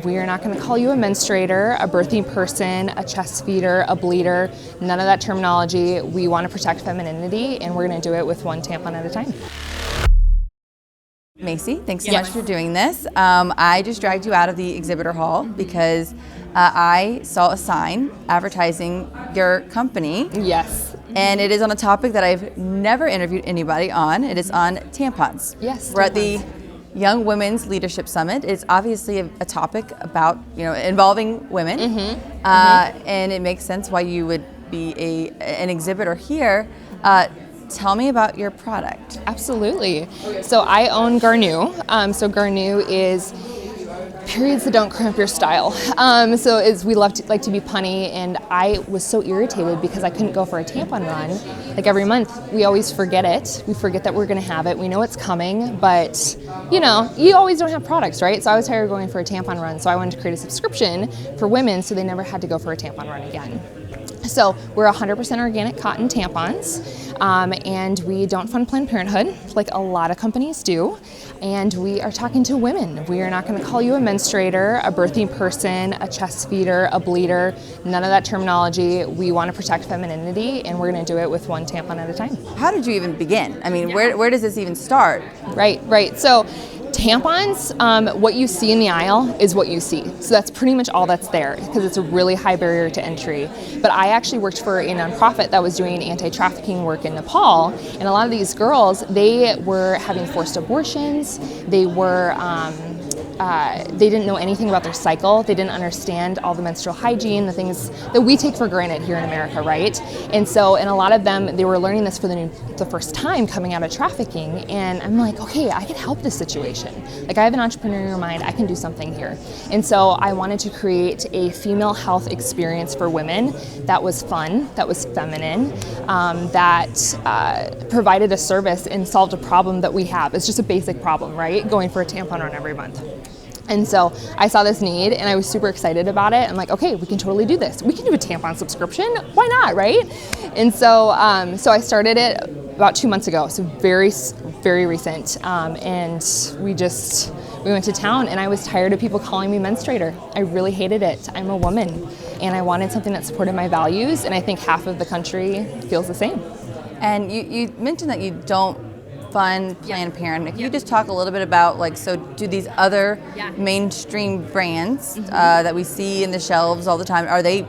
We are not going to call you a menstruator, a birthing person, a chest feeder, a bleeder, none of that terminology. We want to protect femininity, and we're going to do it with one tampon at a time. Macy, thanks so much for doing this. I just dragged you out of the exhibitor hall because I saw a sign advertising your company. Yes. And it is on a topic that I've never interviewed anybody on. It is on tampons. Yes. We're at the Young Women's Leadership Summit. It's obviously a topic about, involving women. And it makes sense why you would be an exhibitor here. Tell me about your product. Absolutely. So I own Garnuu. So Garnuu is periods that don't cramp your style. We like to be punny, and I was so irritated because I couldn't go for a tampon run. Like every month, we always forget it. We forget that we're going to have it. We know it's coming, but you always don't have products, right? So I was tired of going for a tampon run, so I wanted to create a subscription for women so they never had to go for a tampon run again. So we're 100% organic cotton tampons, and we don't fund Planned Parenthood like a lot of companies do. And we are talking to women. We are not going to call you a menstruator, a birthing person, a chest feeder, a bleeder, none of that terminology. We want to protect femininity, and we're going to do it with one tampon at a time. How did you even begin? I mean, where does this even start? Right. So tampons, what you see in the aisle is what you see. So that's pretty much all that's there because it's a really high barrier to entry. But I actually worked for a nonprofit that was doing anti-trafficking work in Nepal, and a lot of these girls, they were having forced abortions. They were they didn't know anything about their cycle. They didn't understand all the menstrual hygiene, the things that we take for granted here in America, right? And a lot of them, they were learning this for the first time coming out of trafficking. And I'm like, okay, I can help this situation. Like, I have an entrepreneurial mind, I can do something here. And so I wanted to create a female health experience for women that was fun, that was feminine, that provided a service and solved a problem that we have. It's just a basic problem, right? Going for a tampon run every month. And so I saw this need, and I was super excited about it. I'm like, okay, we can totally do this. We can do a tampon subscription. Why not, right? And so I started it about 2 months ago, so very, very recent. And we went to town, and I was tired of people calling me menstruator. I really hated it. I'm a woman, and I wanted something that supported my values, and I think half of the country feels the same. And you mentioned that you don't fund Planned Parenthood. If you just talk a little bit about, so do these other mainstream brands that we see in the shelves all the time, are they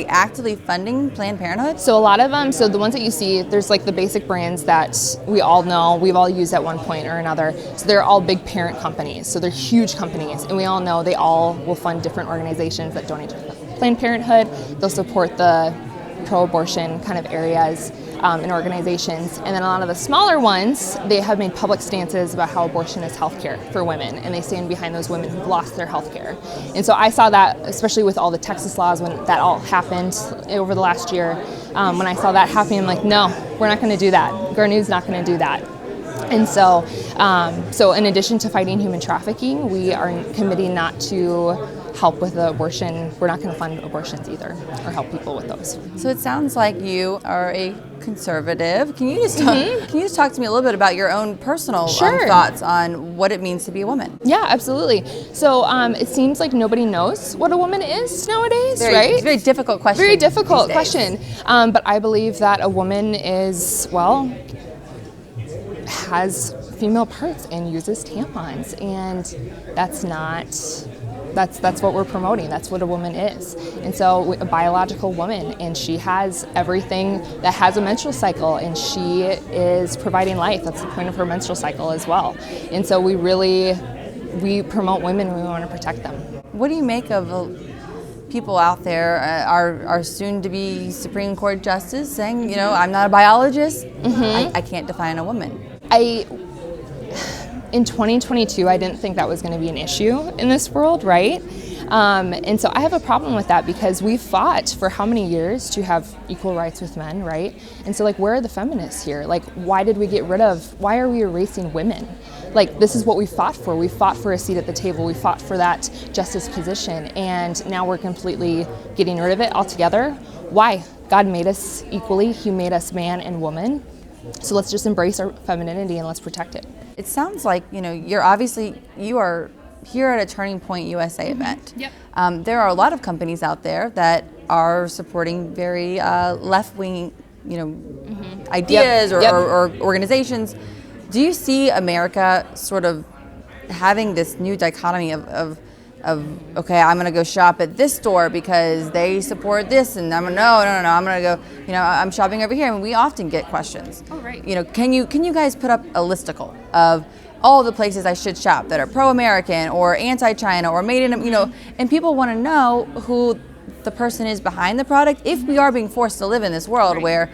actively funding Planned Parenthood? So a lot of them, so the ones that you see, there's the basic brands that we all know, we've all used at one point or another. So they're all big parent companies. So they're huge companies, and we all know they all will fund different organizations that donate to Planned Parenthood. They'll support the pro-abortion kind of areas and organizations. And then a lot of the smaller ones, they have made public stances about how abortion is healthcare for women, and they stand behind those women who've lost their healthcare. And so I saw that, especially with all the Texas laws when that all happened over the last year. When I saw that happening, I'm like, no, we're not going to do that. Garnuu's not going to do that. And so in addition to fighting human trafficking, we are committing not to help with the abortion. We're not going to fund abortions either or help people with those. So it sounds like you are a conservative. Can you just talk to me a little bit about your own personal thoughts on what it means to be a woman? Yeah, absolutely. So it seems like nobody knows what a woman is nowadays, right? It's a very difficult question. Very difficult question. But I believe that a woman is, has female parts and uses tampons, and that's what we're promoting. That's what a woman is. And so a biological woman, and she has everything that has a menstrual cycle, and she is providing life. That's the point of her menstrual cycle as well. And so we promote women, and we want to protect them. What do you make of people out there, our soon-to-be Supreme Court justice saying, I'm not a biologist, I can't define a woman? In 2022, I didn't think that was going to be an issue in this world, right? And so I have a problem with that because we fought for how many years to have equal rights with men, right? And so where are the feminists here? Why are we erasing women? This is what we fought for. We fought for a seat at the table. We fought for that justice position, and now we're completely getting rid of it altogether. Why? God made us equally. He made us man and woman. So let's just embrace our femininity and let's protect it. It sounds like, you are here at a Turning Point USA event, Yep. there are a lot of companies out there that are supporting very left-wing, ideas or organizations. Do you see America sort of having this new dichotomy of okay, I'm going to go shop at this store because they support this, and I'm no, I'm going to go, I'm shopping over here, and we often get questions. Oh, right. Can you guys put up a listicle of all the places I should shop that are pro-American or anti-China or made in, and people want to know who the person is behind the product if we are being forced to live in this world where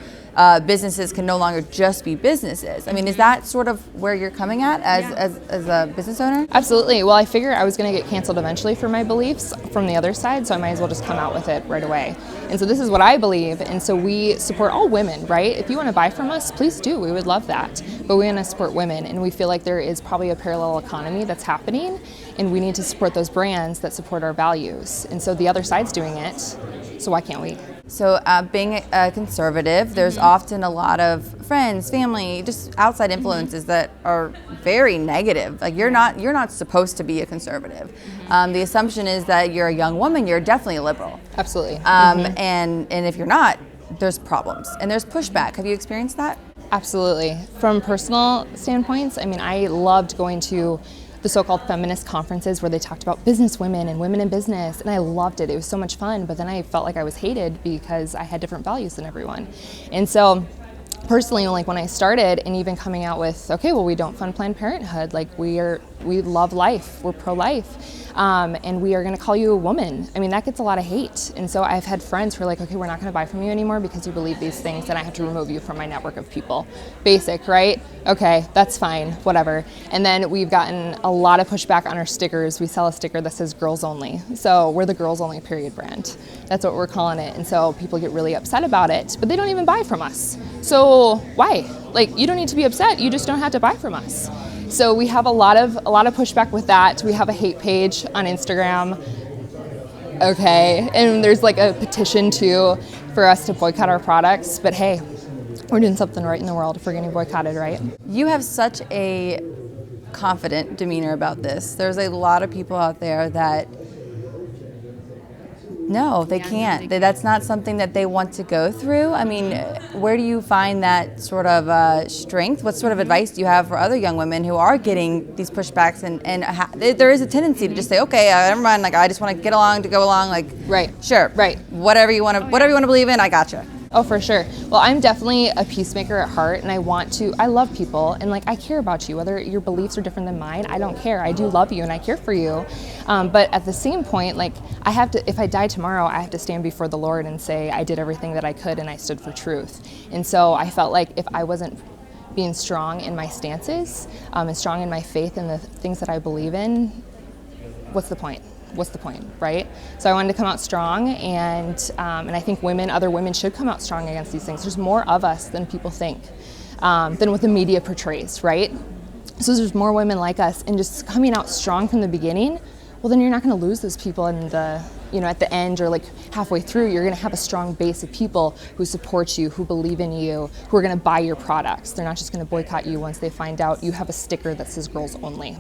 businesses can no longer just be businesses. I mean, is that sort of where you're coming at as a business owner? Absolutely. Well, I figured I was going to get canceled eventually for my beliefs from the other side, so I might as well just come out with it right away. And so this is what I believe, and so we support all women, right? If you want to buy from us, please do. We would love that. But we want to support women, and we feel like there is probably a parallel economy that's happening, and we need to support those brands that support our values. And so the other side's doing it, so why can't we? So being a conservative, there's often a lot of friends, family, just outside influences that are very negative. Like you're not supposed to be a conservative. The assumption is that you're a young woman, you're definitely a liberal. Absolutely. And if you're not, there's problems and there's pushback. Have you experienced that? Absolutely. From personal standpoints, I mean, I loved going to the so-called feminist conferences where they talked about business women and women in business, and I loved it. It was so much fun, but then I felt like I was hated because I had different values than everyone. And so personally, like when I started and even coming out with, okay, well, we don't fund Planned Parenthood, like we love life, we're pro-life, and we are going to call you a woman. I mean, that gets a lot of hate. And so I've had friends who are like, okay, we're not going to buy from you anymore because you believe these things, and I have to remove you from my network of people. Basic, right? Okay, that's fine, whatever. And then we've gotten a lot of pushback on our stickers. We sell a sticker that says girls only. So we're the girls only period brand. That's what we're calling it. And so people get really upset about it, but they don't even buy from us. So why? Like, you don't need to be upset. You just don't have to buy from us. So we have a lot of pushback with that. We have a hate page on Instagram. Okay, and there's like a petition too for us to boycott our products. But hey, we're doing something right in the world if we're getting boycotted, right? You have such a confident demeanor about this. There's a lot of people out there that no, they can't. That's not something that they want to go through. I mean, where do you find that sort of strength? What sort of advice do you have for other young women who are getting these pushbacks? And there is a tendency to just say, okay, never mind. Like, I just want to get along to go along. Like, right, sure, right. Whatever you want to believe in, I gotcha. Oh, for sure. Well, I'm definitely a peacemaker at heart, and I love people, and like I care about you. Whether your beliefs are different than mine, I don't care. I do love you, and I care for you. But at the same point, like I have to, if I die tomorrow, I have to stand before the Lord and say I did everything that I could, and I stood for truth. And so I felt like if I wasn't being strong in my stances and strong in my faith and the things that I believe in, what's the point? What's the point, right? So I wanted to come out strong, and I think other women should come out strong against these things. There's more of us than people think, than what the media portrays, right? So there's more women like us, and just coming out strong from the beginning, well, then you're not going to lose those people in the, at the end or like halfway through. You're going to have a strong base of people who support you, who believe in you, who are going to buy your products. They're not just going to boycott you once they find out you have a sticker that says girls only.